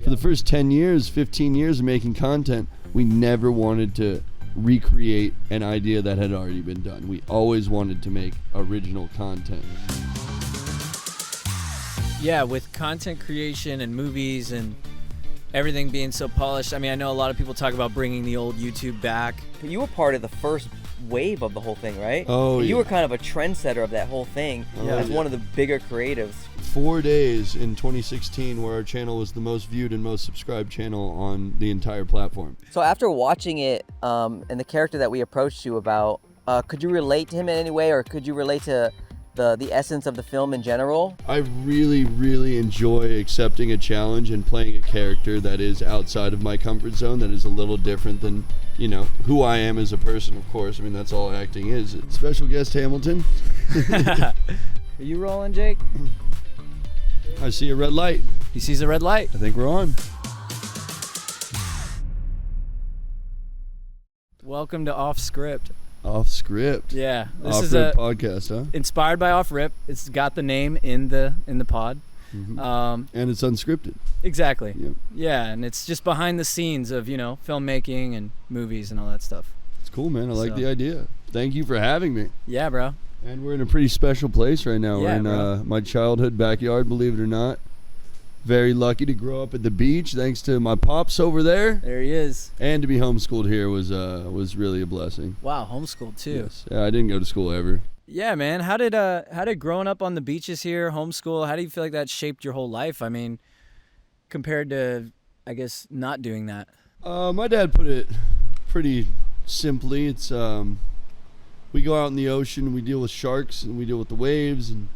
For the first 10 years, 15 years of making content, we never wanted to recreate an idea that had already been done. We always wanted to make original content. Yeah, with content creation and movies and everything being so polished, I mean, I know a lot of people talk about bringing the old YouTube back. But you were part of the first wave of the whole thing, right? Oh, You were kind of a trendsetter of that whole thing as one of the bigger creatives. 4 days in 2016 where our channel was the most viewed and most subscribed channel on the entire platform. So after watching it and the character that we approached you about, could you relate to him in any way, or could you relate to the essence of the film in general? I really, really enjoy accepting a challenge and playing a character that is outside of my comfort zone, that is a little different than, you know, who I am as a person, of course. I mean, that's all acting is. Special guest Hamilton. Are you rolling, Jake? I see a red light. He sees a red light. I think we're on. Welcome to Off Script. Off Script. Yeah, this Off is a podcast, huh? inspired by Off Rip. It's got the name in the pod. Mm-hmm. And it's unscripted. Exactly. Yep. Yeah, and it's just behind the scenes of, you know, filmmaking and movies and all that stuff. It's cool, man. I like the idea. Thank you for having me. Yeah, bro. And we're in a pretty special place right now. Yeah, we're in my childhood backyard, believe it or not. Very lucky to grow up at the beach, thanks to my pops over there. There he is. And to be homeschooled here was really a blessing. Wow, homeschooled too. Yes. Yeah, I didn't go to school ever. Yeah, man. How did growing up on the beaches here, homeschool, how do you feel like that shaped your whole life? I mean, compared to, I guess, not doing that. My dad put it pretty simply. It's we go out in the ocean and we deal with sharks and we deal with the waves, and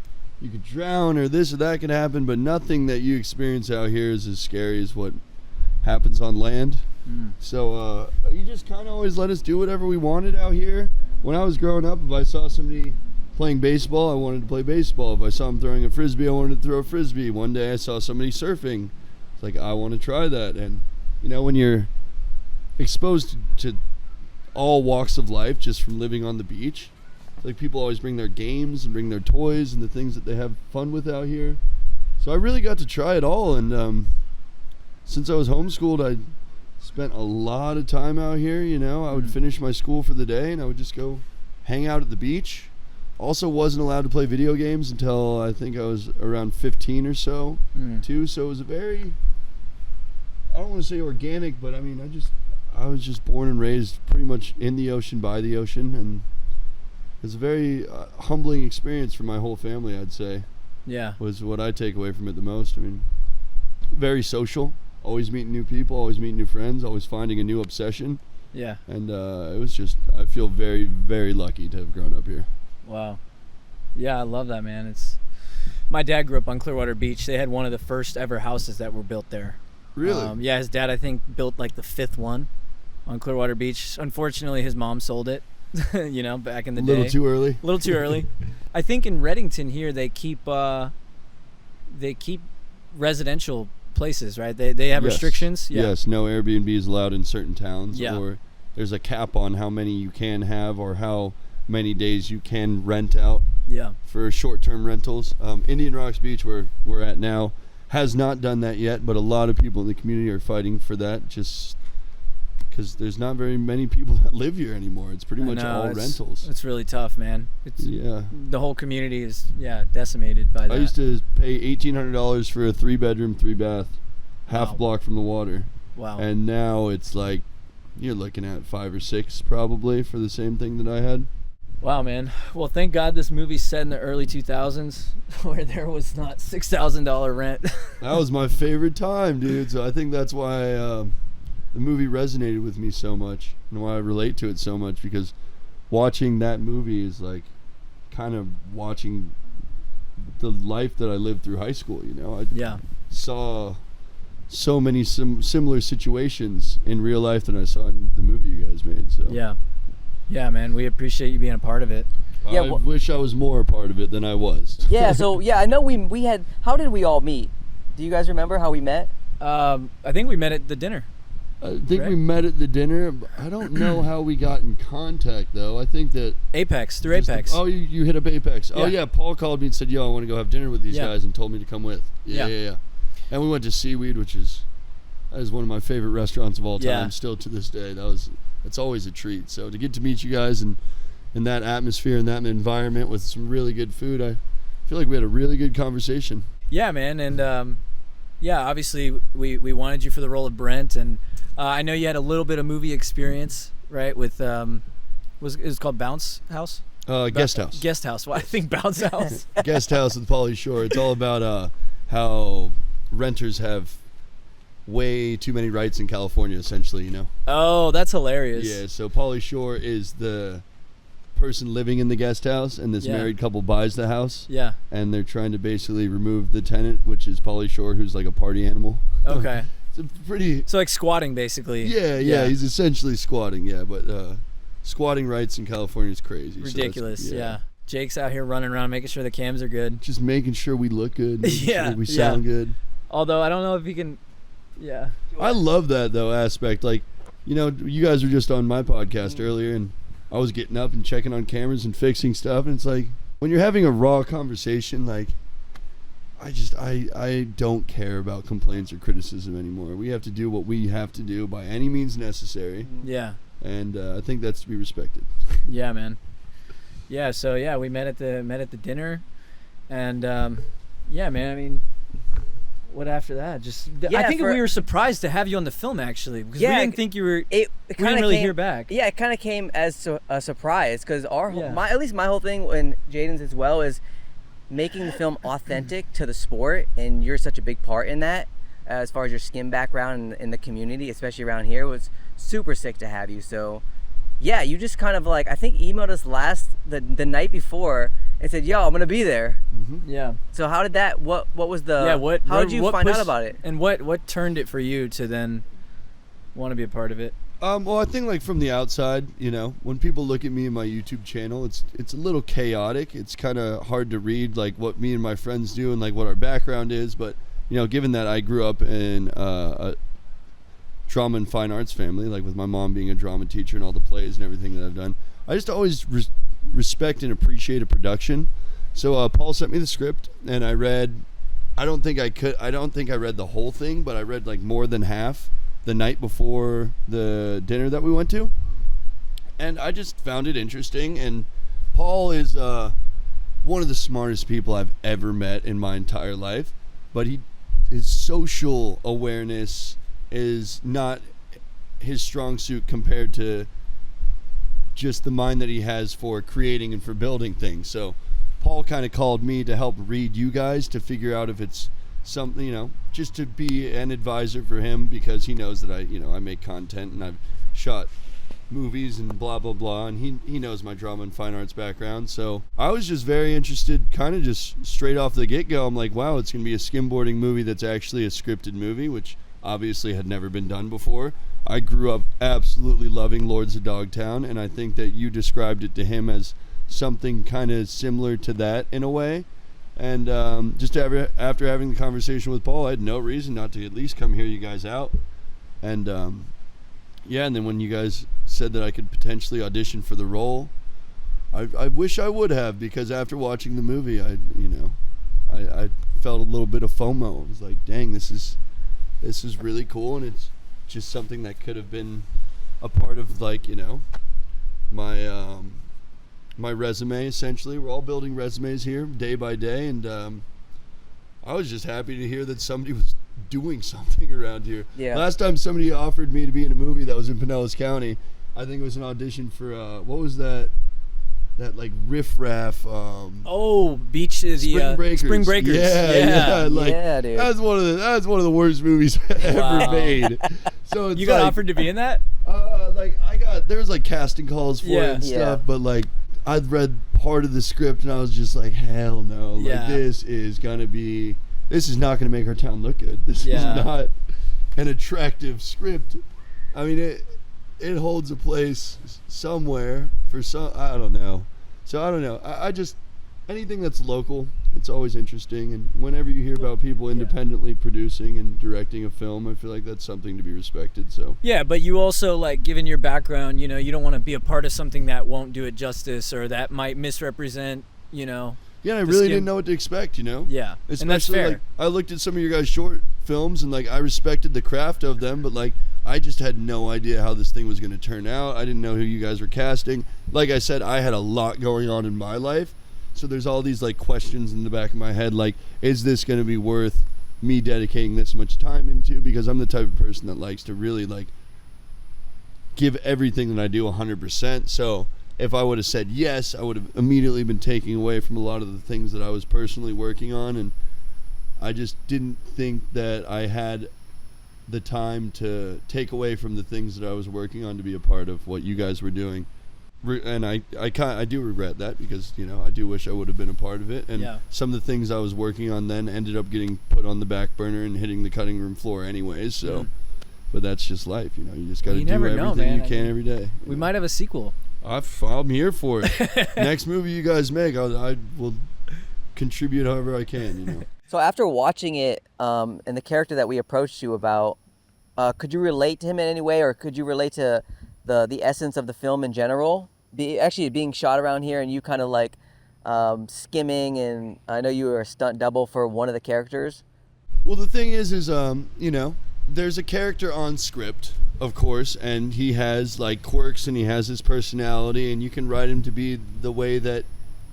you could drown or this or that could happen, but nothing that you experience out here is as scary as what happens on land. So you just kind of always let us do whatever we wanted out here. When I was growing up, if I saw somebody playing baseball, I wanted to play baseball. If I saw them throwing a frisbee, I wanted to throw a frisbee. One day I saw somebody surfing. It's like, I want to try that. And you know, when you're exposed to all walks of life just from living on the beach, like, people always bring their games and bring their toys and the things that they have fun with out here. So I really got to try it all. And since I was homeschooled, I spent a lot of time out here. You know, I would finish my school for the day and I would just go hang out at the beach. Also wasn't allowed to play video games until I think I was around 15 or so too. So it was a very, I don't want to say organic, but I mean, I was just born and raised pretty much in the ocean, by the ocean, and it's a very humbling experience for my whole family, I'd say. Yeah. Was what I take away from it the most. I mean, very social, always meeting new people, always meeting new friends, always finding a new obsession. Yeah. And it was just, I feel very, very lucky to have grown up here. Wow. Yeah, I love that, man. My dad grew up on Clearwater Beach. They had one of the first ever houses that were built there. Really? Yeah, his dad, I think, built like the 5th one on Clearwater Beach. Unfortunately, his mom sold it. You know, back in the day. A little too early. A little too early. I think in Reddington here they keep residential places, right? They have restrictions. Yeah. Yes, no Airbnbs allowed in certain towns. Yeah. Or there's a cap on how many you can have or how many days you can rent out. Yeah. For short-term rentals. Indian Rocks Beach, where we're at now, has not done that yet, but a lot of people in the community are fighting for that, just because there's not very many people that live here anymore. It's pretty much all rentals. It's really tough, man. The whole community is decimated by that. I used to pay $1,800 for a 3-bedroom, 3-bath, half block from the water. Wow. And now it's like you're looking at 5 or 6 probably for the same thing that I had. Wow, man. Well, thank God this movie's set in the early 2000s where there was not $6,000 rent. That was my favorite time, dude. So I think that's why the movie resonated with me so much and why I relate to it so much, because watching that movie is like kind of watching the life that I lived through high school, you know. I saw so many similar situations in real life than I saw in the movie you guys made. So yeah, man, we appreciate you being a part of it. I wish I was more a part of it than I was. Yeah, so I know we had, how did we all meet? Do you guys remember how we met? I think we met at the dinner. I think we met at the dinner. I don't know how we got in contact, though. I think that Apex, through Apex. You hit up Apex. Yeah. Oh, yeah, Paul called me and said, yo, I want to go have dinner with these guys, and told me to come with. Yeah. And we went to Seaweed, which is That is one of my favorite restaurants of all time. Yeah. Still to this day, that's always a treat. So to get to meet you guys and in that atmosphere and that environment with some really good food, I feel like we had a really good conversation. Yeah, man, and yeah, obviously we wanted you for the role of Brent, and I know you had a little bit of movie experience, right? With it was called Bounce House. Guest House. Guest House. Why I think Bounce House. Guest House with Pauly Shore. It's all about how renters have way too many rights in California, essentially, you know. Oh, that's hilarious. Yeah, so Pauly Shore is the person living in the guest house, and this Yeah. married couple buys the house, Yeah. and they're trying to basically remove the tenant, which is Pauly Shore, who's like a party animal. Okay. It's a pretty... So like squatting, basically. Yeah, he's essentially squatting, but squatting rights in California is crazy. so that's- Ridiculous. Yeah. Jake's out here running around making sure the cams are good. Just making sure we look good, making Yeah, sure we yeah. sound good. Although I don't know if he can. Yeah. I love that though aspect. Like, you know, you guys were just on my podcast earlier, and I was getting up and checking on cameras and fixing stuff, and it's like when you're having a raw conversation, like I don't care about complaints or criticism anymore. We have to do what we have to do by any means necessary, Yeah. and I think that's to be respected. Yeah, man. Yeah. So yeah, we met at the dinner, and yeah, man. I mean, what after that? Just I Yeah, think we were surprised to have you on the film actually, because we didn't think you were. It We kind didn't of really came, hear back. Yeah, it kind of came as a surprise because Yeah. at least my whole thing and Jadon's as well is making the film authentic to the sport, and you're such a big part in that. As far as your skin background in the community, especially around here, was super sick to have you. So, yeah, you just kind of like I think emailed us the night before and said, "Yo, I'm gonna be there." Yeah. So how did that? What was the? Yeah. How did you find out about it? And what turned it for you to then want to be a part of it? Well, I think like from the outside, you know, when people look at me and my YouTube channel, it's a little chaotic. It's kind of hard to read like what me and my friends do and like what our background is. But you know, given that I grew up in a drama and fine arts family, like with my mom being a drama teacher and all the plays and everything that I've done, I just always respect and appreciate a production. So Paul sent me the script, and I read. I don't think I read the whole thing, but I read like more than half the night before the dinner that we went to, and I just found it interesting. And Paul is one of the smartest people I've ever met in my entire life, but his social awareness is not his strong suit compared to just the mind that he has for creating and for building things. So Paul kind of called me to help read you guys to figure out if it's something, you know, just to be an advisor for him, because he knows that I make content and I've shot movies and blah blah blah, and he knows my drama and fine arts background. So I was just very interested, kind of just straight off the get-go. I'm like, wow, it's gonna be a skimboarding movie that's actually a scripted movie, which obviously had never been done before. I grew up absolutely loving Lords of Dogtown, and I think that you described it to him as something kind of similar to that in a way. And just after having the conversation with Paul, I had no reason not to at least come hear you guys out. And yeah, and then when you guys said that I could potentially audition for the role, I wish I would have, because after watching the movie, I felt a little bit of FOMO. I was like, dang, this is really cool, and it's just something that could have been a part of, like, you know, my resume. Essentially, we're all building resumes here day by day, and I was just happy to hear that somebody was doing something around here. Yeah. Last time somebody offered me to be in a movie that was in Pinellas County, I think it was an audition for what was that like riff-raff Beach the Spring Breakers. Spring Breakers. Yeah, like, Yeah, dude. That's one of the worst movies ever made. So it's You got like, offered to be in that? like there was like casting calls for it and Yeah. stuff, but like I'd read part of the script and I was just like, hell no, like Yeah. this is not gonna make our town look good. This Yeah. is not an attractive script. I mean, it holds a place somewhere for some. I don't know. So I don't know. I just, anything that's local, it's always interesting. And whenever you hear about people independently producing and directing a film, I feel like that's something to be respected. So Yeah, but you also, like, given your background, you know, you don't want to be a part of something that won't do it justice or that might misrepresent, you know. Yeah, I the really skim- didn't know what to expect, you know? Yeah, and that's Especially, fair. like, I looked at some of your guys' short films, and, like, I respected the craft of them, but, like, I just had no idea how this thing was going to turn out. I didn't know who you guys were casting. Like I said, I had a lot going on in my life, so there's all these, like, questions in the back of my head, like, is this going to be worth me dedicating this much time into? Because I'm the type of person that likes to really, like, give everything that I do 100%. So if I would have said yes, I would have immediately been taking away from a lot of the things that I was personally working on, and I just didn't think that I had the time to take away from the things that I was working on to be a part of what you guys were doing. And I do regret that, because, you know, I do wish I would have been a part of it. And Yeah. some of the things I was working on then ended up getting put on the back burner and hitting the cutting room floor anyways. So, but that's just life, you know. You just got to You do never everything know, man. you can every day. We might have a sequel. I'm here for it. Next movie you guys make, I will contribute however I can, you know. So after watching it, and the character that we approached you about, could you relate to him in any way, or could you relate to the essence of the film in general? Actually being shot around here, and you kind of like skimming, and I know you were a stunt double for one of the characters. Well, the thing is you know, there's a character on script, of course, and he has, like, quirks, and he has his personality, and you can write him to be the way that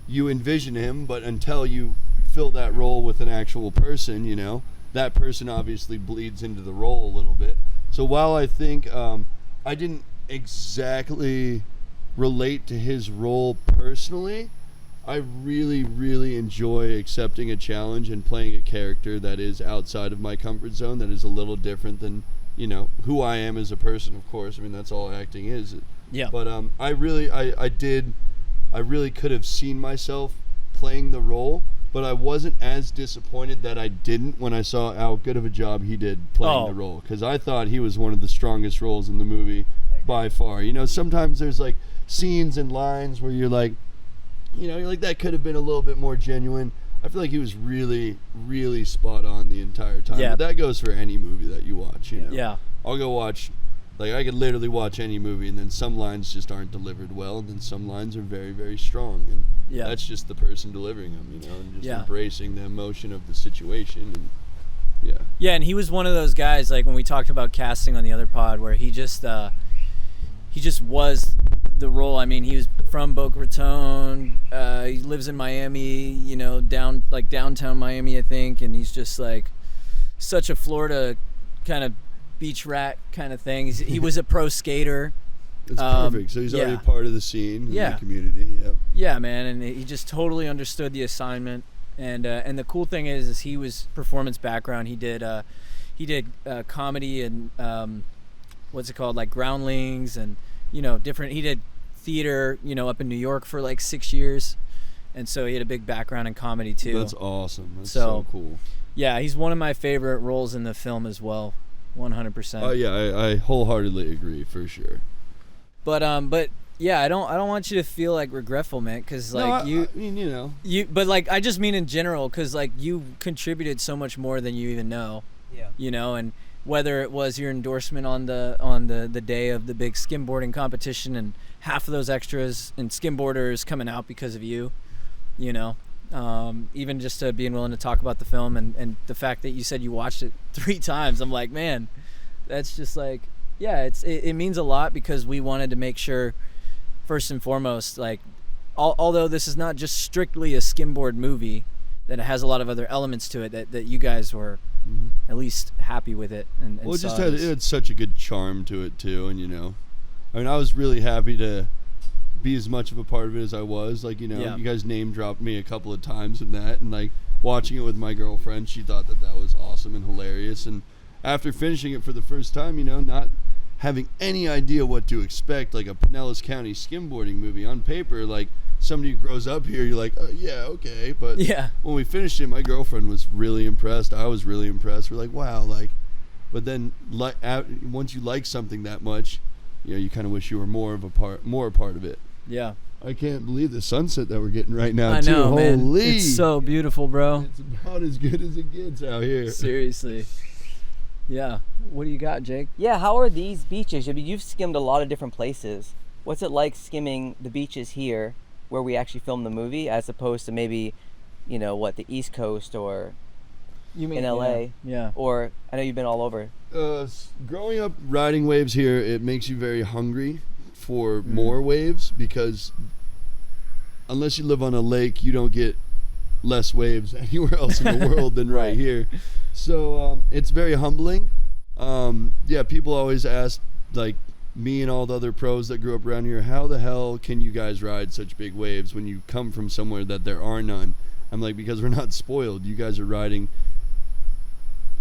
you envision him, but until you fill that role with an actual person, you know, that person obviously bleeds into the role a little bit. So while I think I didn't exactly relate to his role personally, I really, really enjoy accepting a challenge and playing a character that is outside of my comfort zone, that is a little different than, you know, who I am as a person, of course. I mean, that's all acting is. Yeah. But I really could have seen myself playing the role, but I wasn't as disappointed that I didn't when I saw how good of a job he did playing the role, because I thought he was one of the strongest roles in the movie by far. You know, sometimes there's, like, scenes and lines where you're like, you know, you're like, that could have been a little bit more genuine. I feel like he was really, really spot on the entire time. Yeah. But that goes for any movie that you watch, you know. Yeah. I'll go watch, like, I could literally watch any movie, and then some lines just aren't delivered well, and then some lines are very, very strong. And that's just the person delivering them, you know, and just embracing the emotion of the situation. And Yeah, and he was one of those guys, like when we talked about casting on the other pod, where he just was the role. I mean, he was from Boca Raton. He lives in Miami, you know, downtown Miami, I think, and he's just like such a Florida kind of beach rat kind of thing. He was a pro skater. It's perfect. So he's already a part of the scene in the community. Yep. Yeah, man, and he just totally understood the assignment. And the cool thing is he was performance background. He did comedy and what's it called, like Groundlings, and, you know, different. He did theater, you know, up in New York for like 6 years, and so he had a big background in comedy too. That's awesome. That's so cool. Yeah, he's one of my favorite roles in the film as well, 100%. Oh yeah, I wholeheartedly agree for sure. But yeah, I don't want you to feel like regretful, man, because like I mean, you know, but like I just mean in general, because like you contributed so much more than you even know. Yeah. You know, and whether it was your endorsement on the day of the big skimboarding competition, and half of those extras and skimboarders coming out because of you, you know, even just being willing to talk about the film, and the fact that you said you watched it 3 times, I'm like, man, that's just like, yeah, it means a lot, because we wanted to make sure, first and foremost, like, although this is not just strictly a skimboard movie, that it has a lot of other elements to it, that you guys were at least happy with it. And well, it had such a good charm to it too, and, you know, I mean, I was really happy to be as much of a part of it as I was. Like, you know, you guys name dropped me a couple of times in that, and like watching it with my girlfriend, she thought that was awesome and hilarious. And after finishing it for the first time, you know, not having any idea what to expect, like a Pinellas County skimboarding movie on paper, like somebody who grows up here, you're like, oh, yeah, okay. But when we finished it, my girlfriend was really impressed. I was really impressed. We're like, wow, like, but then once you like something that much, you know, you kind of wish you were more a part of it. Yeah. I can't believe the sunset that we're getting right now. I know, man. Holy. It's so beautiful, bro. It's about as good as it gets out here. Seriously. Yeah. What do you got, Jake? Yeah, how are these beaches? I mean, you've skimmed a lot of different places. What's it like skimming the beaches here where we actually filmed the movie, as opposed to maybe the East Coast or You mean in LA? Yeah. Or I know you've been all over. Growing up riding waves here, it makes you very hungry for more waves, because unless you live on a lake, you don't get less waves anywhere else in the world than right here. So it's very humbling. People always ask, like me and all the other pros that grew up around here, how the hell can you guys ride such big waves when you come from somewhere that there are none? I'm like, because we're not spoiled. You guys are riding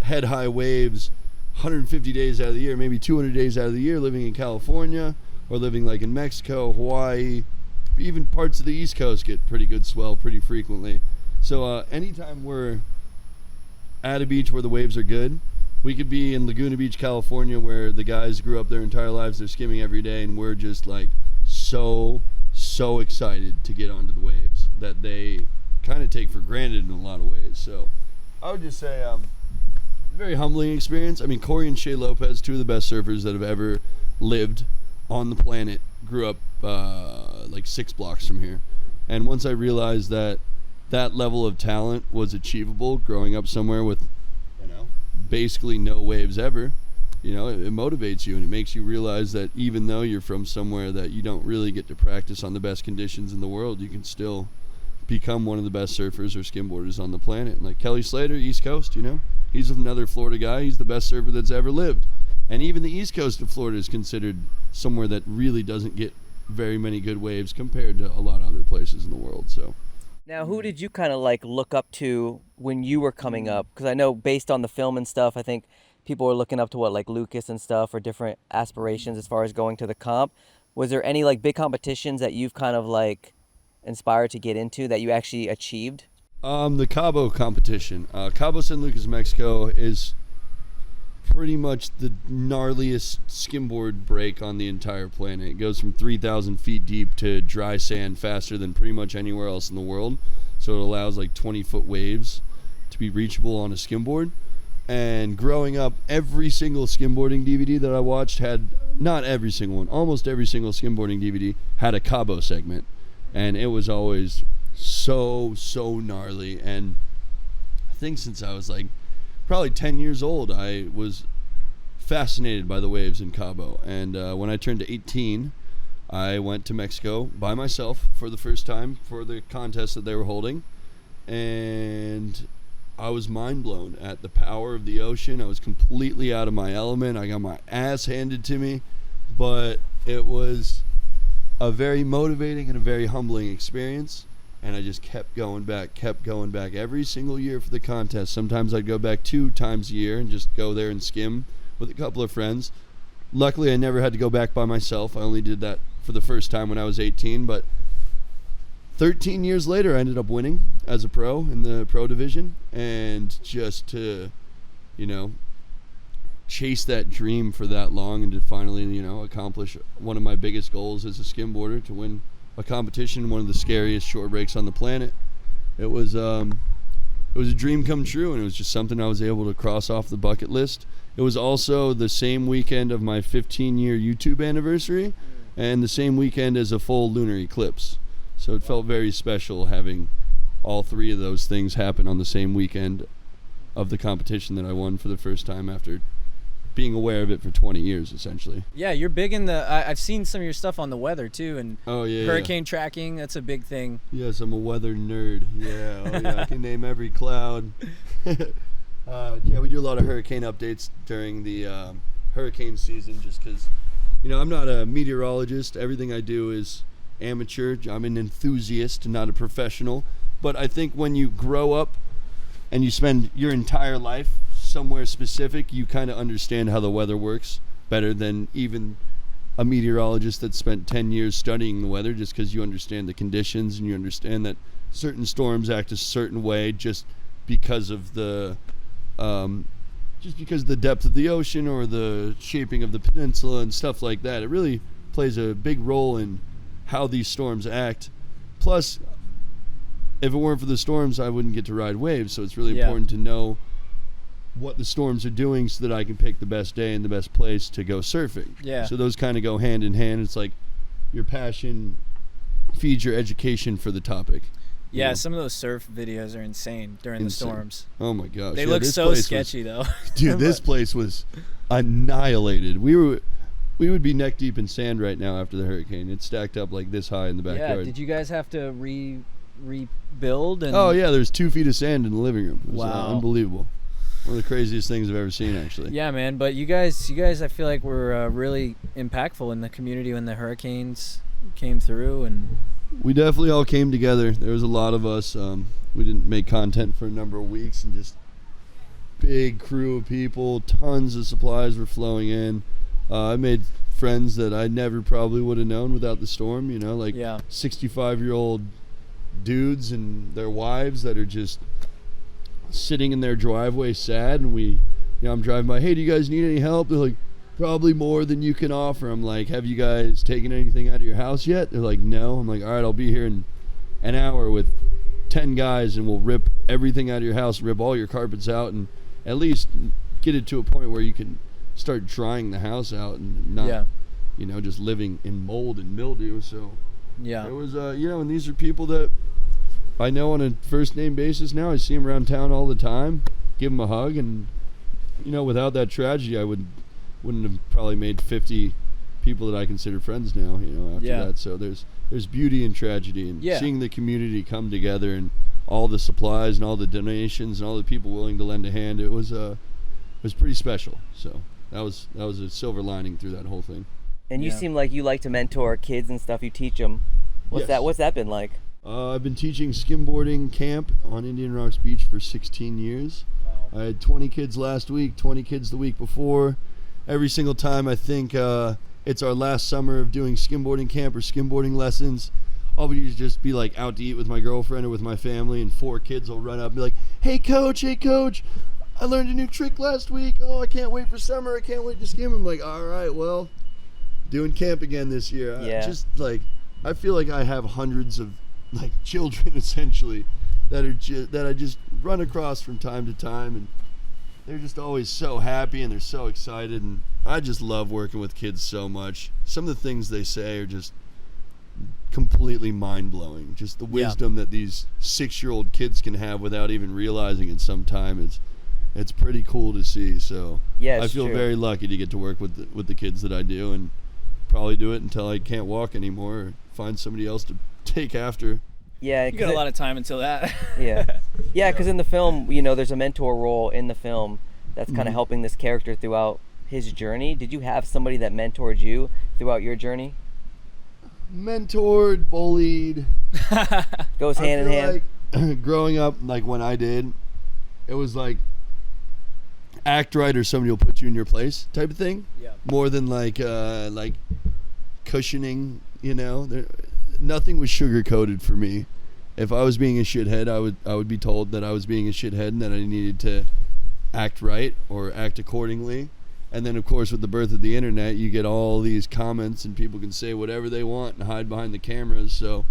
head high waves 150 days out of the year, maybe 200 days out of the year, living in California or living like in Mexico, Hawaii, even parts of the East Coast get pretty good swell pretty frequently. So anytime we're at a beach where the waves are good, we could be in Laguna Beach, California, where the guys grew up their entire lives, they're skimming every day, and we're just like so excited to get onto the waves that they kind of take for granted in a lot of ways. So I would just say very humbling experience. I mean, Corey and Shea Lopez, two of the best surfers that have ever lived on the planet, grew up like 6 blocks from here. And once I realized that level of talent was achievable growing up somewhere with basically no waves ever, it motivates you, and it makes you realize that even though you're from somewhere that you don't really get to practice on the best conditions in the world, you can still become one of the best surfers or skimboarders on the planet. And like Kelly Slater, East Coast, he's another Florida guy. He's the best surfer that's ever lived. And even the East Coast of Florida is considered somewhere that really doesn't get very many good waves compared to a lot of other places in the world. So Now, who did you kind of like look up to when you were coming up? Because I know based on the film and stuff, I think people were looking up to like Lucas and stuff, or different aspirations as far as going to the comp. Was there any like big competitions that you've kind of like inspired to get into that you actually achieved? The Cabo competition. Cabo San Lucas, Mexico is pretty much the gnarliest skimboard break on the entire planet. It goes from 3,000 feet deep to dry sand faster than pretty much anywhere else in the world. So it allows like 20-foot waves to be reachable on a skimboard. And growing up, every single skimboarding DVD that I watched had, not every single one, almost every single skimboarding DVD had a Cabo segment. And it was always so gnarly. And I think since I was like probably 10 years old, I was fascinated by the waves in Cabo. And when I turned 18, I went to Mexico by myself for the first time for the contest that they were holding. And I was mind blown at the power of the ocean. I was completely out of my element. I got my ass handed to me, but it was a very motivating and a very humbling experience. And I just kept going back every single year for the contest. Sometimes I'd go back 2 times a year and just go there and skim with a couple of friends. Luckily, I never had to go back by myself. I only did that for the first time when I was 18. But 13 years later, I ended up winning as a pro in the pro division. And just to, chase that dream for that long and to finally, accomplish one of my biggest goals as a skimboarder, to win a competition, one of the scariest short breaks on the planet. It was a dream come true, and it was just something I was able to cross off the bucket list. It was also the same weekend of my 15-year YouTube anniversary and the same weekend as a full lunar eclipse. So it felt very special having all 3 of those things happen on the same weekend of the competition that I won for the first time after being aware of it for 20 years, essentially. Yeah, you're big in the... I've seen some of your stuff on the weather, too, and hurricane tracking, that's a big thing. Yes, I'm a weather nerd. Yeah, I can name every cloud. We do a lot of hurricane updates during the hurricane season just because, I'm not a meteorologist. Everything I do is amateur. I'm an enthusiast, not a professional. But I think when you grow up and you spend your entire life somewhere specific, you kind of understand how the weather works better than even a meteorologist that spent 10 years studying the weather, just because you understand the conditions and you understand that certain storms act a certain way just because of the depth of the ocean or the shaping of the peninsula and stuff like that. It really plays a big role in how these storms act. Plus, if it weren't for the storms, I wouldn't get to ride waves, so it's really important to know what the storms are doing so that I can pick the best day and the best place to go surfing. Yeah. So those kind of go hand in hand. It's like your passion feeds your education for the topic. you Yeah, know? some of those surf videos are insane during the Insane. storms. Oh my gosh. They Yeah, look this so place was- sketchy though. Dude, this place was annihilated. We would be neck deep in sand right now after the hurricane. It stacked up like this high in the Yeah, backyard. did you guys have to rebuild? And Oh yeah, there's 2 feet of sand in the living room. It was Wow. unbelievable. One of the craziest things I've ever seen, actually. Yeah, man. But you guys, I feel like were really impactful in the community when the hurricanes came through, and We definitely all came together. There was a lot of us. We didn't make content for a number of weeks, and just big crew of people. Tons of supplies were flowing in. I made friends that I never probably would have known without the storm. You know, like yeah, 65-year-old dudes and their wives that are just sitting in their driveway sad, and I'm driving by, hey, do you guys need any help? They're like, probably more than you can offer. I'm like, have you guys taken anything out of your house yet? They're like, no. I'm like, all right, I'll be here in an hour with 10 guys, and we'll rip everything out of your house, rip all your carpets out, and at least get it to a point where you can start drying the house out and not, yeah, just living in mold and mildew. So yeah. it was, and these are people that I know on a first name basis now. I see them around town all the time, give them a hug, and, without that tragedy, I wouldn't have probably made 50 people that I consider friends now, after Yeah. that. So there's beauty in tragedy, and Yeah. seeing the community come together and all the supplies and all the donations and all the people willing to lend a hand. It was pretty special. So that was a silver lining through that whole thing. And you Yeah. seem like you like to mentor kids and stuff. You teach them. Yes. What's that been like? I've been teaching skimboarding camp on Indian Rocks Beach for 16 years. I had 20 kids last week, 20 kids the week before. Every single time I think it's our last summer of doing skimboarding camp or skimboarding lessons, I'll just be like out to eat with my girlfriend or with my family, and 4 kids will run up and be like, hey coach, I learned a new trick last week. Oh, I can't wait for summer. I can't wait to skim. I'm like, all right, well, doing camp again this year. Yeah. I feel like I have hundreds of children essentially that I just run across from time to time, and they're just always so happy and they're so excited, and I just love working with kids so much. Some of the things they say are just completely mind-blowing. Just the wisdom that these 6-year-old kids can have without even realizing it sometimes. It's pretty cool to see. So Yeah, I it's feel true. very lucky to get to work with the kids that I do, and probably do it until I can't walk anymore or find somebody else to take after. Yeah, You got a lot of time until that. Yeah, because in the film, there's a mentor role in the film that's kind of Mhm. helping this character throughout his journey. Did you have somebody that mentored you throughout your journey? Mentored, bullied. Goes I hand in feel hand. like growing up, when I did, it was like act right or somebody will put you in your place type of thing. Yeah. More than like cushioning, nothing was sugar coated for me. If I was being a shithead, I would be told that I was being a shithead and that I needed to act right or act accordingly. And then, of course, with the birth of the internet, you get all these comments and people can say whatever they want and hide behind the cameras. So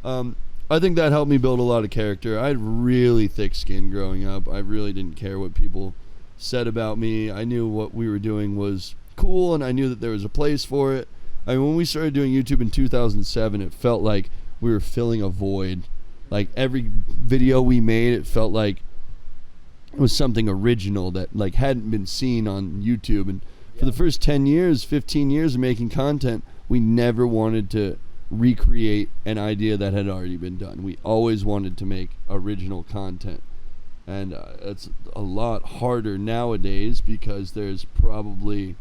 I think that helped me build a lot of character. I had really thick skin growing up. I really didn't care what people said about me. I knew what we were doing was cool, and I knew that there was a place for it. I mean, when we started doing YouTube in 2007, it felt like we were filling a void. Like every video we made, it felt like it was something original that hadn't been seen on YouTube. And for the first 10 years, 15 years of making content, we never wanted to recreate an idea that had already been done. We always wanted to make original content. And it's a lot harder nowadays because there's probably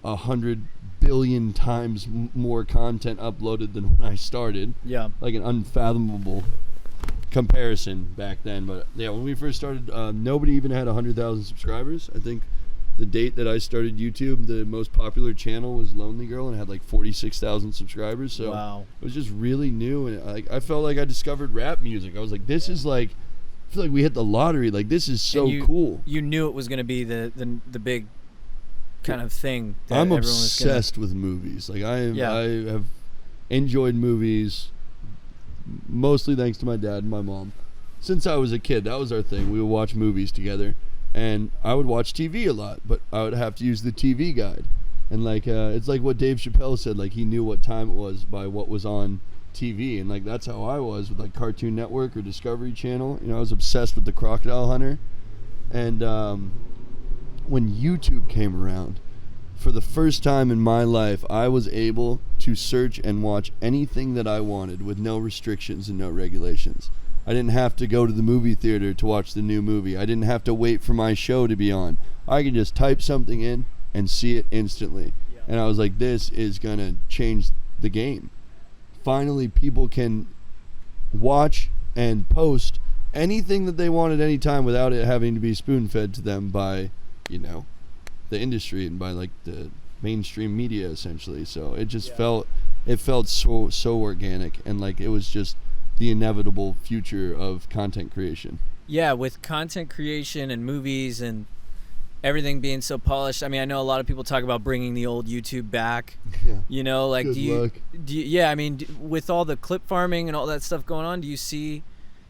100 billion times more content uploaded than when I started. Yeah. Like an unfathomable comparison back then. But yeah, when we first started, nobody even had 100,000 subscribers. I think the date that I started YouTube, the most popular channel was Lonely Girl, and it had like 46,000 subscribers. So Wow. it was just really new, and I felt like I discovered rap music. I was like, this is like, I feel like we hit the lottery. Like, this is so cool. You knew it was going to be the big kind of thing. That I'm everyone was gonna- obsessed with movies. Like I Yeah. have enjoyed movies mostly thanks to my dad and my mom. Since I was a kid, that was our thing. We would watch movies together, and I would watch TV a lot, but I would have to use the TV guide. And it's like what Dave Chappelle said, like he knew what time it was by what was on TV, and like that's how I was with like Cartoon Network or Discovery Channel. You know, I was obsessed with the Crocodile Hunter, and when YouTube came around, for the first time in my life, I was able to search and watch anything that I wanted with no restrictions and no regulations. I didn't have to go to the movie theater to watch the new movie. I didn't have to wait for my show to be on. I could just type something in and see it instantly. Yeah. And I was like, this is going to change the game. Finally, people can watch and post anything that they want at any time without it having to be spoon-fed to them by, you know, the industry and by like the mainstream media essentially. So it just felt so organic, and like it was just the inevitable future of content creation. Yeah, with content creation and movies and everything being so polished. I mean, I know a lot of people talk about bringing the old YouTube back. Yeah. You know, like do you yeah, I mean, with all the clip farming and all that stuff going on, do you see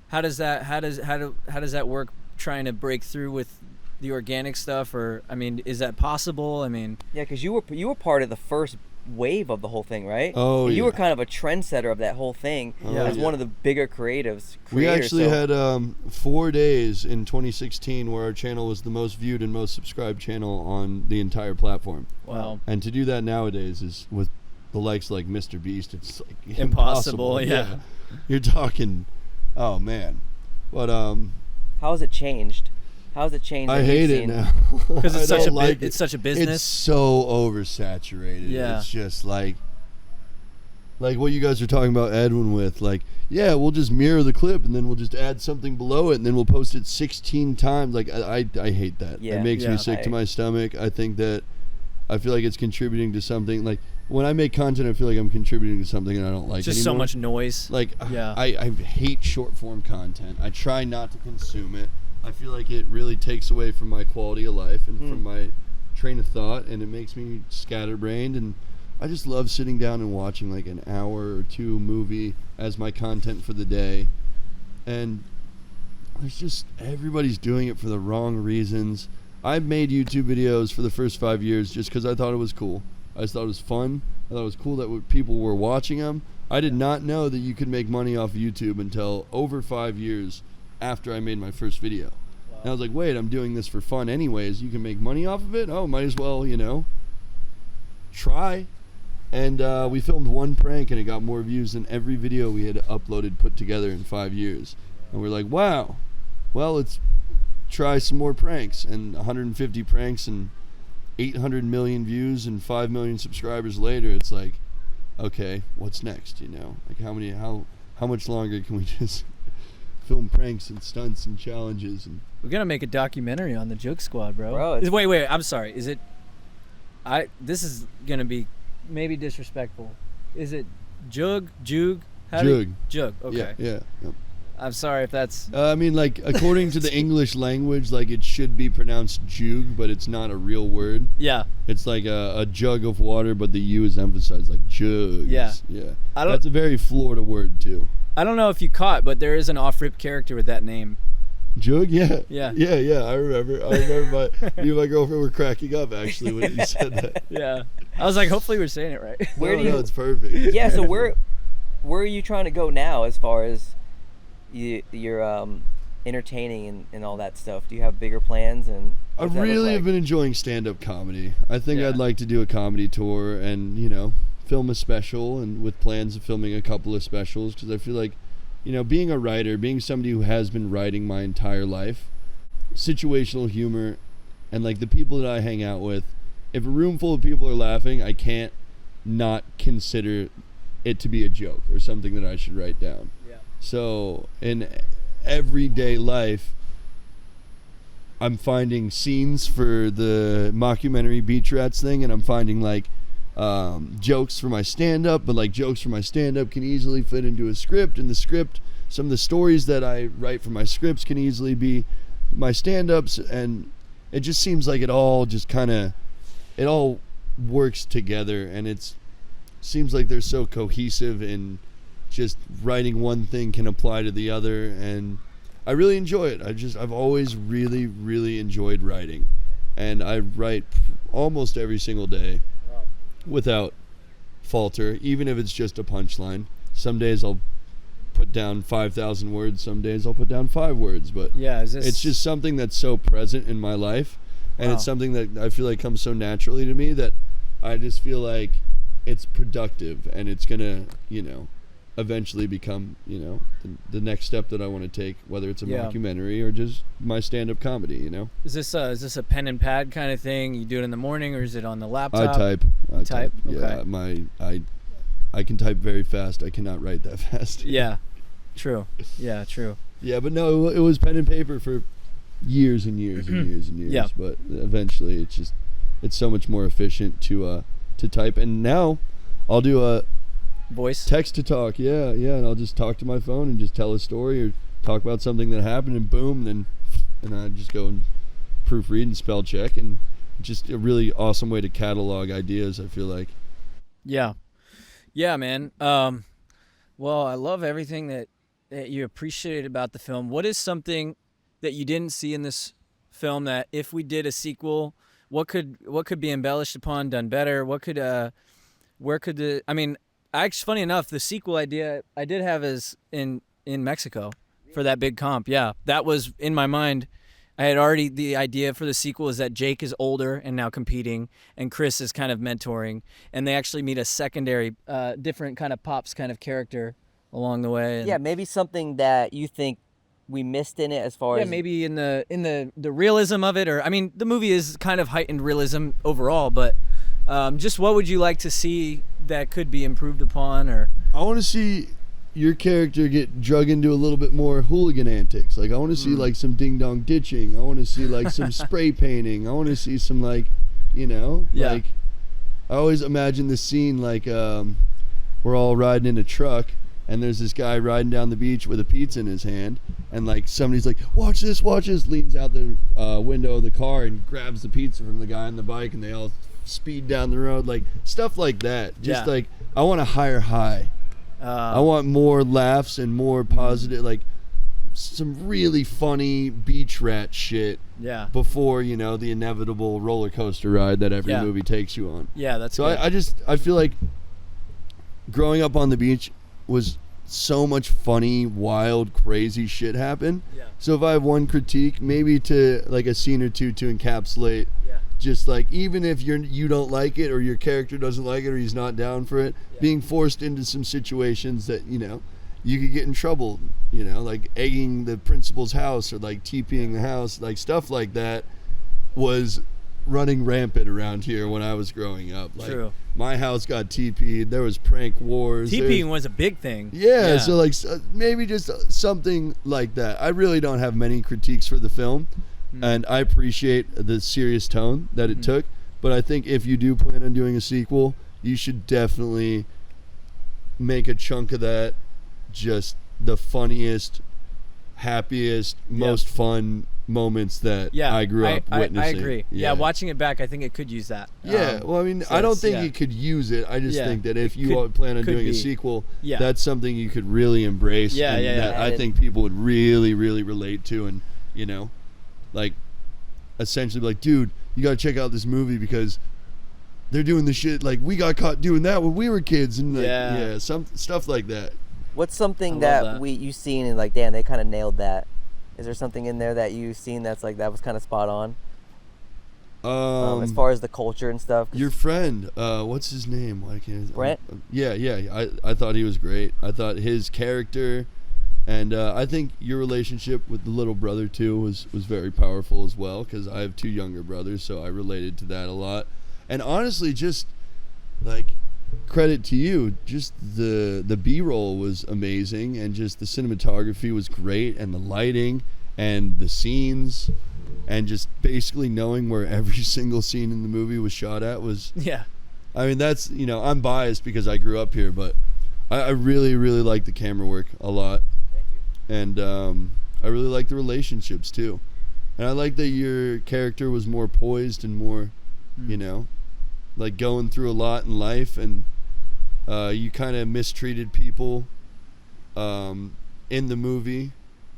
how does that work trying to break through with the organic stuff? Or I mean, is that possible? I mean, yeah, because you were part of the first wave of the whole thing, right? Oh, you were kind of a trendsetter of that whole thing as one of the bigger creators. We actually had 4 days in 2016 where our channel was the most viewed and most subscribed channel on the entire platform. Wow. And to do that nowadays is with the likes like Mr. Beast, it's like impossible. Yeah. You're talking, oh man. But how has it changed? How's it changed? I hate it now. Because it's such a business. It's so oversaturated. Yeah. It's just like what you guys are talking about, Edwin, with like, yeah, we'll just mirror the clip and then we'll just add something below it and then we'll post it 16 times. Like I hate that. Yeah. It makes me sick to my stomach. I think that I feel like it's contributing to something. Like when I make content, I feel like I'm contributing to something and I don't like just anymore. So much noise. Like I hate short form content. I try not to consume it. I feel like it really takes away from my quality of life and from my train of thought, and it makes me scatterbrained, and I just love sitting down and watching like an hour or two movie as my content for the day. And there's just, everybody's doing it for the wrong reasons. I made YouTube videos for the first 5 years just because I thought it was cool. I just thought it was fun. I thought it was cool that people were watching them. I did not know that you could make money off of YouTube until over 5 years after I made my first video. Wow. And I was like, wait, I'm doing this for fun anyways. You can make money off of it? Oh, might as well, you know, try. And we filmed one prank and it got more views than every video we had uploaded put together in 5 years. And we're like, wow, well, let's try some more pranks. And 150 pranks and 800 million views and 5 million subscribers later, it's like, okay, what's next, you know? Like how much longer can we just film pranks and stunts and challenges? And we're gonna make a documentary on the Joke Squad, bro. Wait, I'm sorry. Is it? This is gonna be maybe disrespectful. Is it Joog? Joog. Okay. Yeah. Yep. I'm sorry if that's. I mean, like according to the English language, like it should be pronounced joog, but it's not a real word. Yeah. It's like a jug of water, but the U is emphasized, like jugs. Yeah. Yeah. That's a very Florida word too. I don't know if you caught, but there is an off-rip character with that name. Jug? Yeah. Yeah. I remember me and my girlfriend were cracking up actually when you said that. Yeah. I was like, hopefully we're saying it right. No, it's perfect. Yeah. So where are you trying to go now as far as you're entertaining and all that stuff? Do you have bigger plans? And I really have been enjoying stand-up comedy. I think I'd like to do a comedy tour and, you know, film a special, and with plans of filming a couple of specials, because I feel like, you know, being a writer, being somebody who has been writing my entire life, situational humor and like the people that I hang out with, if a room full of people are laughing, I can't not consider it to be a joke or something that I should write down. So in everyday life, I'm finding scenes for the mockumentary Beach Rats thing, and I'm finding like jokes for my stand-up, but like jokes for my stand-up can easily fit into a script, and the script, some of the stories that I write for my scripts can easily be my stand-ups, and it just seems like it all works together, and it seems like they're so cohesive, and just writing one thing can apply to the other, and I really enjoy it. I've always really, really enjoyed writing, and I write almost every single day without falter, even if it's just a punchline. some days I'll put down 5,000 words, some days I'll put down 5 words, but Yeah, it's just something that's so present in my life, and it's something that I feel like comes so naturally to me that I just feel like it's productive, and it's gonna, eventually become, the next step that I want to take, whether it's a mockumentary or just my stand-up comedy. Is this a pen and pad kind of thing? You do it in the morning, or is it on the laptop? I type. Type? Yeah, Okay. I can type very fast. I cannot write that fast. Yeah, true. Yeah, true. Yeah, but no, it was pen and paper for years and years and years and years. Yeah. But eventually, it's so much more efficient to type. And now, I'll do a Voice? text to talk. Yeah, and I'll just talk to my phone and just tell a story or talk about something that happened, and boom, and I just go and proofread and spell check, and just a really awesome way to catalog ideas, I feel like. Yeah. Yeah, man. Well, I love everything that you appreciated about the film. What is something that you didn't see in this film that if we did a sequel, what could be embellished upon, done better? Actually, funny enough, the sequel idea I did have is in Mexico for that big comp. Yeah, that was in my mind. I had already, the idea for the sequel is that Jake is older and now competing, and Chris is kind of mentoring, and they actually meet a secondary, different kind of Pops kind of character along the way. And maybe something that you think we missed in it as far as maybe in the realism of it, or the movie is kind of heightened realism overall, but just what would you like to see that could be improved upon? Or I want to see your character get drug into a little bit more hooligan antics. Like, I want to see like some ding dong ditching. I want to see like some spray painting. I want to see some like, like, I always imagine this scene like we're all riding in a truck, and there's this guy riding down the beach with a pizza in his hand, and like somebody's like, watch this, leans out the window of the car and grabs the pizza from the guy on the bike, and they all speed down the road, like stuff like that. Just like, I want a higher high. I want more laughs and more positive, like some really funny beach rat shit. Yeah. Before the inevitable roller coaster ride that every movie takes you on. Yeah, that's so. Good. I feel like growing up on the beach was so much funny, wild, crazy shit happen. Yeah. So if I have one critique, maybe to like a scene or two to encapsulate. Just like, even if you don't like it, or your character doesn't like it, or he's not down for it, being forced into some situations that you could get in trouble, like egging the principal's house, or like TPing the house, like stuff like that was running rampant around here when I was growing up. Like, True. My house got TP'd. There was prank wars. TPing was a big thing. Yeah, so like maybe just something like that. I really don't have many critiques for the film. And I appreciate the serious tone that it took, but I think if you do plan on doing a sequel, you should definitely make a chunk of that just the funniest, happiest, most fun moments that I grew up witnessing. I agree. Yeah, watching it back, I think it could use that. Yeah, well, I mean, I don't think it could use it. I just think that if you plan on doing a sequel, that's something you could really embrace. That I think people would really, really relate to, and like, essentially be like, dude, you gotta check out this movie because they're doing the shit like we got caught doing that when we were kids, and like, some stuff like that. What's something that you've seen and like, damn, they kind of nailed that? Is there something in there that you've seen that's like, that was kind of spot on? As far as the culture and stuff. Your friend, what's his name? Why can't Brent? I thought he was great. I thought his character. And I think your relationship with the little brother, too, was very powerful as well, because I have 2 younger brothers, so I related to that a lot. And honestly, just, like, credit to you, just the B-roll was amazing, and just the cinematography was great, and the lighting, and the scenes, and just basically knowing where every single scene in the movie was shot at was... Yeah. I mean, that's, I'm biased because I grew up here, but I really, really like the camera work a lot. And I really like the relationships too, and I like that your character was more poised and more, like going through a lot in life, and you kind of mistreated people in the movie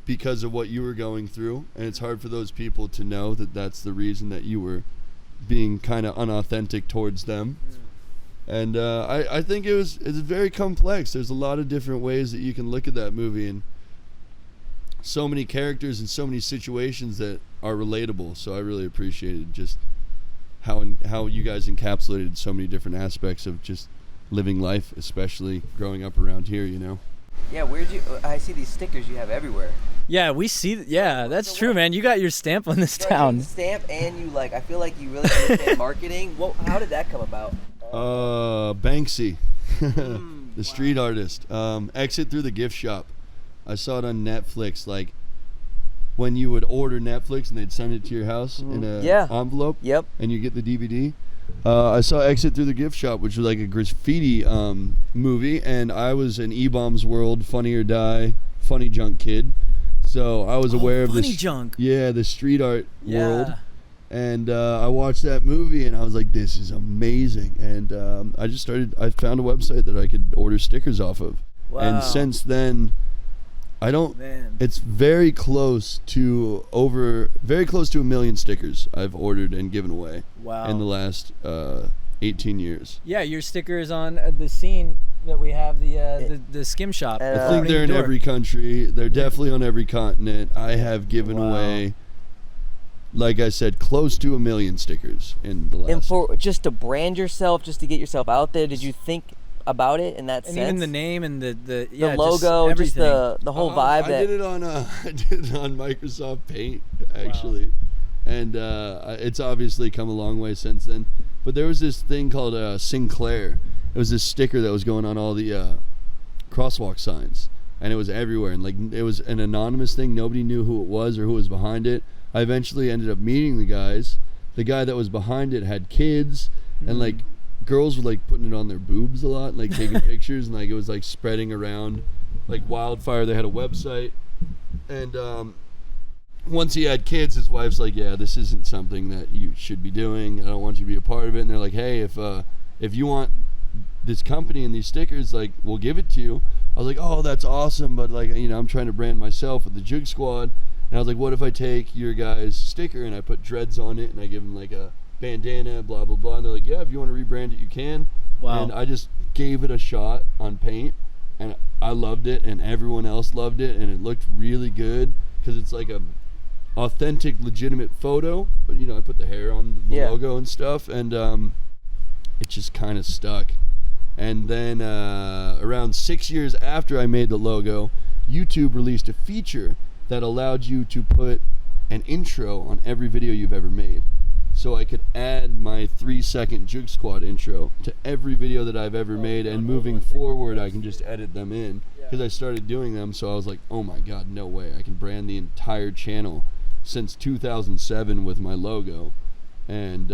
because of what you were going through, and it's hard for those people to know that that's the reason that you were being kind of unauthentic towards them. And I think it's very complex. There's a lot of different ways that you can look at that movie, and so many characters and so many situations that are relatable. So I really appreciated just how you guys encapsulated so many different aspects of just living life, especially growing up around here, you know. Yeah, I see these stickers you have everywhere. Yeah, we see. Yeah, that's true, man. You got your stamp on this So town. you stamp, and you I feel like you really understand marketing. Well, how did that come about? Banksy, the street artist. Exit through the gift shop. I saw it on Netflix, like when you would order Netflix and they'd send it to your house in a envelope. Yep. And you get the DVD. I saw Exit Through the Gift Shop, which was like a graffiti movie, and I was an E-Bombs World, Funny or Die, Funny Junk kid. So I was aware of this. Funny Junk. Yeah, the street art world. And I watched that movie, and I was like, this is amazing. And I found a website that I could order stickers off of. Wow. And since then, it's very close to a million stickers I've ordered and given away. Wow. In the last 18 years. Yeah, your sticker is on the scene that we have, the skim shop. I think they're in every country. They're definitely on every continent. I have given away, like I said, close to a million stickers in the last. And for just to brand yourself, just to get yourself out there, did you think about it in that sense? And even the name and the logo, just the whole vibe. I did it on Microsoft Paint, actually. Wow. And it's obviously come a long way since then. But there was this thing called Sinclair. It was this sticker that was going on all the crosswalk signs, and it was everywhere. And it was an anonymous thing. Nobody knew who it was or who was behind it. I eventually ended up meeting the guys. The guy that was behind it had kids, and girls were putting it on their boobs a lot, and taking pictures, and it was spreading around like wildfire. They had a website, and once he had kids, his wife's like, yeah, this isn't something that you should be doing. I don't want you to be a part of it. And they're like, hey, if you want this company and these stickers, we'll give it to you. I was like, oh, that's awesome, but I'm trying to brand myself with the Joog Squad. And I was like, what if I take your guys' sticker and I put dreads on it and I give them a bandana, blah blah blah. And they're like, yeah, if you want to rebrand it, you can. Wow. And I just gave it a shot on paint, and I loved it, and everyone else loved it, and it looked really good because it's a authentic, legitimate photo. But I put the hair on the logo and stuff, and it just kind of stuck. And then around 6 years after I made the logo, YouTube released a feature that allowed you to put an intro on every video you've ever made. So I could add my 3-second Joog Squad intro to every video that I've ever made, and moving forward I can just edit them in, because I started doing them. So I was like, oh my god, no way, I can brand the entire channel since 2007 with my logo. And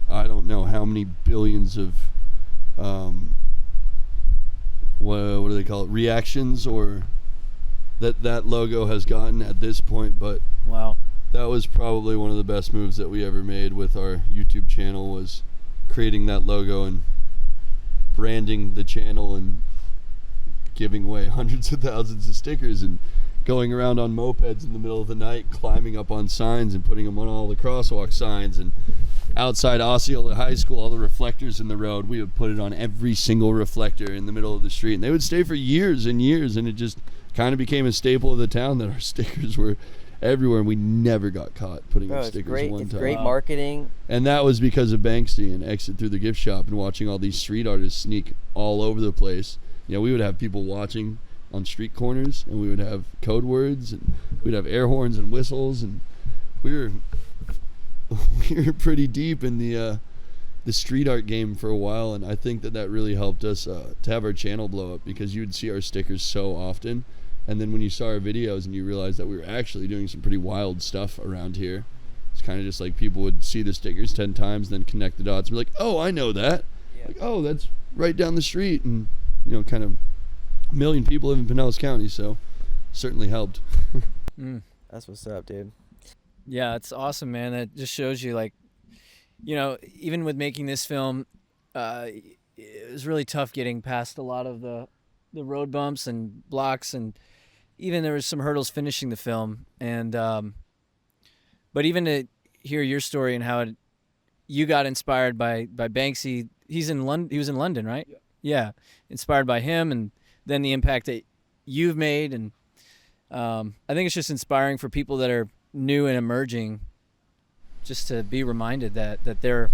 I don't know how many billions of what do they call it, reactions, or that logo has gotten at this point. But wow, that was probably one of the best moves that we ever made with our YouTube channel, was creating that logo and branding the channel and giving away hundreds of thousands of stickers and going around on mopeds in the middle of the night, climbing up on signs and putting them on all the crosswalk signs. And outside Osceola High School, all the reflectors in the road, we would put it on every single reflector in the middle of the street, and they would stay for years and years, and it just kind of became a staple of the town that our stickers were everywhere, and we never got caught putting up stickers one time. It's great marketing. And that was because of Banksy and Exit Through the Gift Shop and watching all these street artists sneak all over the place. We would have people watching on street corners, and we would have code words, and we'd have air horns and whistles, and we were pretty deep in the street art game for a while. And I think that really helped us to have our channel blow up, because you would see our stickers so often, and then when you saw our videos and you realized that we were actually doing some pretty wild stuff around here, it's kind of just people would see the stickers 10 times, then connect the dots and be like, oh, I know that. Oh, that's right down the street. And kind of a million people live in Pinellas County, so certainly helped. That's what's up, dude. Yeah, it's awesome, man. It just shows you, even with making this film, it was really tough getting past a lot of the road bumps and blocks, and even there was some hurdles finishing the film. And but even to hear your story and how you got inspired by Banksy, he's in London. He was in London, right? Yeah. Inspired by him, and then the impact that you've made, and I think it's just inspiring for people that are new and emerging, just to be reminded that their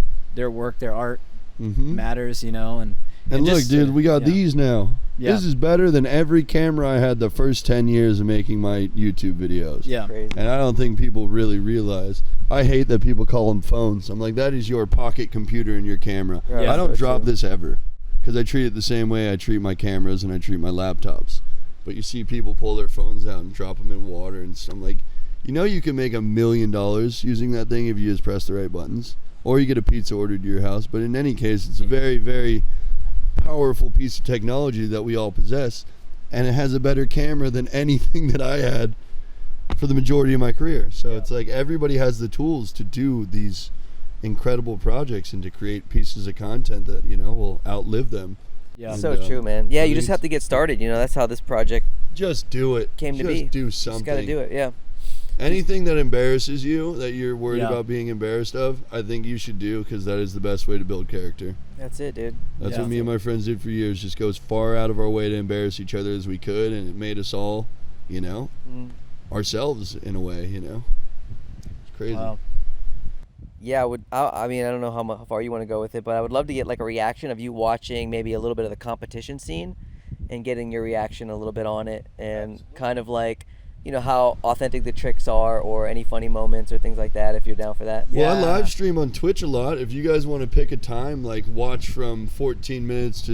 work, their art matters, you know. And look, just, dude, we got these now. Yeah. This is better than every camera I had the first 10 years of making my YouTube videos. Yeah. Crazy. And I don't think people really realize. I hate that people call them phones. I'm like, that is your pocket computer and your camera. Right. I don't So drop true. this ever, because I treat it the same way I treat my cameras and I treat my laptops. But you see people pull their phones out and drop them in water, and so I'm like, you know, you can make $1 million using that thing if you just press the right buttons, or you get a pizza ordered to your house. But in any case, it's a very, very powerful piece of technology that we all possess, and it has a better camera than anything that I had for the majority of my career. So it's like everybody has the tools to do these incredible projects and to create pieces of content that, you know, will outlive them. Yeah. And, So true, man. Yeah, you just mean, have to get started. You know, that's how this project Just do it. came to Just be. do something. Just got to do it. Yeah. Anything that embarrasses you, that you're worried Yeah. about being embarrassed of, I think you should do, because that is the best way to build character. That's it, dude. That's Yeah. what me and my friends did for years. Just go as far out of our way to embarrass each other as we could, and it made us all, you know, Mm. ourselves in a way, you know. It's crazy. Wow. Yeah, I mean, I don't know how far you want to go with it, but I would love to get like a reaction of you watching maybe a little bit of the competition scene and getting your reaction a little bit on it, and kind of like, you know, how authentic the tricks are, or any funny moments or things like that, if you're down for that. Well, I Yeah. live stream on Twitch a lot. If you guys want to pick a time, like watch from 14 minutes to,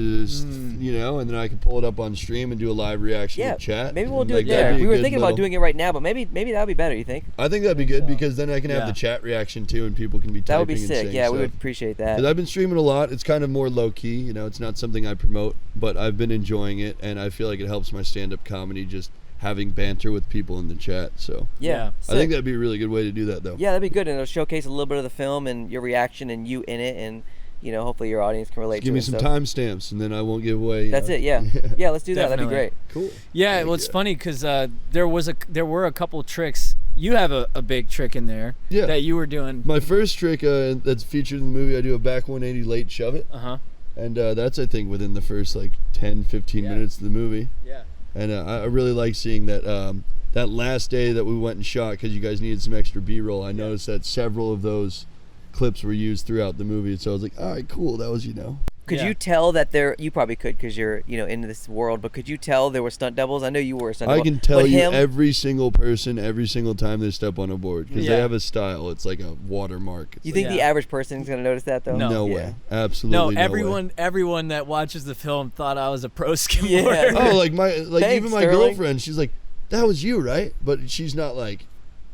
you know, and then I can pull it up on stream and do a live reaction Yeah, in chat. maybe we'll And, do like, it that'd there. be a We were good thinking about little- doing it right now, but maybe that would be better, you think? I think that'd be good, so. because then I can have Yeah. the chat reaction too, and people can be typing That would be and sick. saying Yeah, we stuff. would appreciate that. 'Cause I've been streaming a lot. It's kind of more low key, you know. It's not something I promote, but I've been enjoying it, and I feel like it helps my stand-up comedy, just having banter with people in the chat. So Yeah. I think that'd be a really good way to do that, though. Yeah, that'd be good, and it'll showcase a little bit of the film and your reaction and you in it, and, you know, hopefully your audience can relate Just to give it. me and some stuff. timestamps, and then I won't give away. That's it. Yeah. Yeah, let's do that. That'd be Definitely. great. Cool. Yeah, Heck well, it's yeah. funny because there were a couple tricks. You have a big trick in there Yeah. that you were doing. My first trick that's featured in the movie, I do a back 180 late shove it, and that's, I think, within the first like 10, 15 Yeah. minutes of the movie. Yeah. And I really like seeing that that last day that we went and shot, because you guys needed some extra B-roll. I noticed that several of those clips were used throughout the movie, so I was like, all right, cool. That was, you know. Could Yeah. you tell that you probably could, because you're, you know, into this world, but could you tell there were stunt doubles? I know you were a stunt I double. can tell but you him, every single person, every single time they step on a board, because they Yeah. have a style. It's like a watermark. It's you like, think the Yeah. average person's going to notice that, though? No. no Yeah. way. Absolutely No, way. everyone that watches the film thought I was a pro skimboarder. Yeah. Oh, like Thanks, even my Sterling. girlfriend, she's like, that was you, right? But she's not like,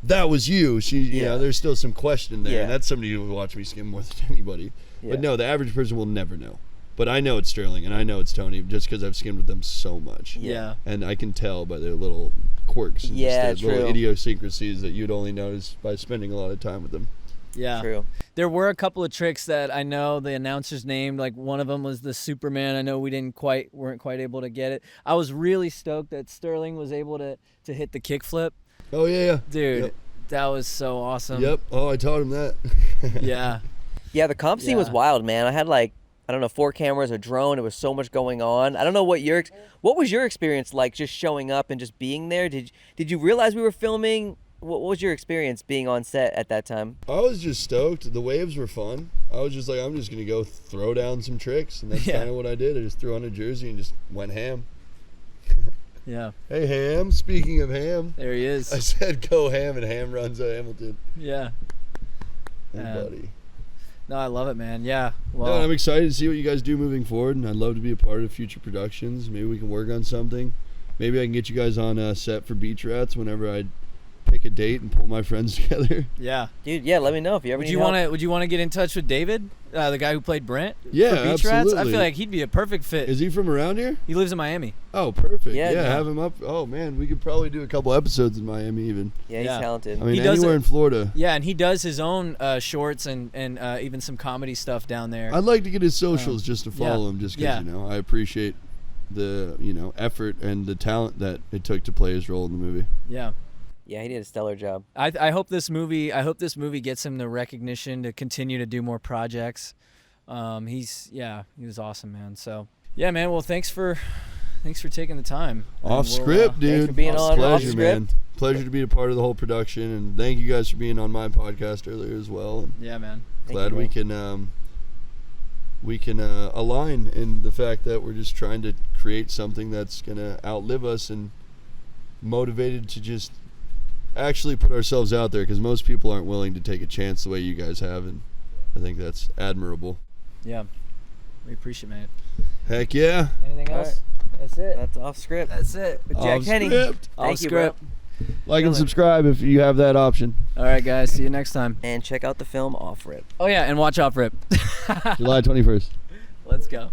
that was you. She, you Yeah. know, there's still some question there. Yeah. And that's somebody who would watch me skim more than anybody. Yeah. But no, the average person will never know. But I know it's Sterling and I know it's Tony, just because I've skimmed with them so much. Yeah. And I can tell by their little quirks and Yeah, just their little true. idiosyncrasies that you'd only notice by spending a lot of time with them. Yeah. True. There were a couple of tricks that I know the announcers named. Like one of them was the Superman. I know we weren't quite able to get it. I was really stoked that Sterling was able to hit the kickflip. Oh, yeah. Dude, Yep. that was so awesome. Yep. Oh, I taught him that. Yeah. Yeah, the comp scene was Yeah. wild, man. I had like, I don't know, 4 cameras, a drone. It was so much going on. I don't know what was your experience like, just showing up and just being there? Did you realize we were filming? What was your experience being on set at that time? I was just stoked. The waves were fun. I was just like, I'm just going to go throw down some tricks. And that's Yeah. kind of what I did. I just threw on a jersey and just went ham. Yeah. Hey, Ham. Speaking of ham, There he I is. said go ham, and Ham runs Hamilton. Yeah. Hey, buddy. No, I love it, man. Yeah. No, Well, I'm excited to see what you guys do moving forward, and I'd love to be a part of future productions. Maybe we can work on something. Maybe I can get you guys on set for Beach Rats whenever I pick a date and pull my friends together. yeah. Dude, yeah, let me know if you ever Would need you help. want to get in touch with David, the guy who played Brent? Yeah, for Beach Rats? I absolutely. feel like he'd be a perfect fit. Is he from around here? He lives in Miami. Oh, perfect. Yeah, Yeah, yeah. have him up. Oh, man, we could probably do a couple episodes in Miami even. Yeah, he's Yeah. talented. I mean, He does anywhere it- in Florida. Yeah, and he does his own shorts and even some comedy stuff down there. I'd like to get his socials just to follow yeah. him, just Yeah. because, you know, I appreciate the, you know, effort and the talent that it took to play his role in the movie. Yeah. Yeah, he did a stellar job. I hope this movie gets him the recognition to continue to do more projects. He was awesome, man. So yeah, man. Well, thanks for taking the time. Off script, dude. Thanks for being on Pleasure, Off man. Script. Pleasure to be a part of the whole production, and thank you guys for being on my podcast earlier as well. And Yeah, man. glad we can align in the fact that we're just trying to create something that's gonna outlive us, and motivated to just actually put ourselves out there, because most people aren't willing to take a chance the way you guys have, and I think that's admirable. Yeah, we appreciate it. Heck yeah. Anything All else? right. That's it. That's Off Script. That's it. With Jack Off Tenney. script. Thank you, bro. Like and Killer. subscribe if you have that option. All right, guys. See you next time. And check out the film Off Rip. Oh yeah, and watch Off Rip. July 21st. Let's go.